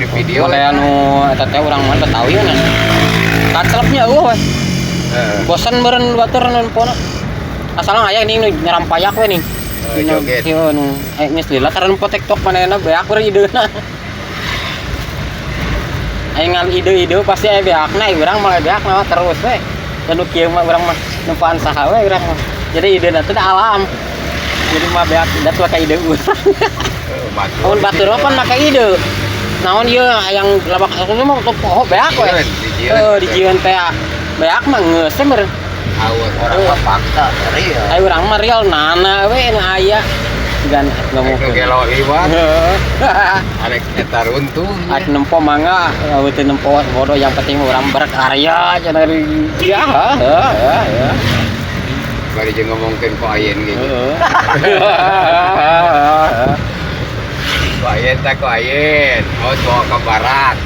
di video Mulai anu eta teh urang mah Betawi nya. Kaclepnya we. Bosan beureun batur nu pona. Asalna aya ning nyeram payak we ning. Joget. Ieu nu geus lila karena po TikTok manehna beak we ideuna. Aing ngal ide-ide pasti aya beakna, urang malah beakna terus we. Dan kieu mah urang mah numpaan saha we urang mah. Jadi ideuna teh alam. Jadi mah beak da tuh ka ide urang. Mun batur mah pan make ide. Naon ieu yang labak aku mah poho beak we. Dijieun teh beak mah geus teh meureun. Orang mah fakta real. Ai urang mah real nana we nu aya. Gan ngomongkeun. Gelo iwan. Arek eta runtuh. Ais nempo mangga, teu nempo bodoh yang penting urang berkarya cenah ya. Bari jeung ngomongkeun ku ayeun ge. Ku ayeun teh ku ayeun. Mau bawa ke barat.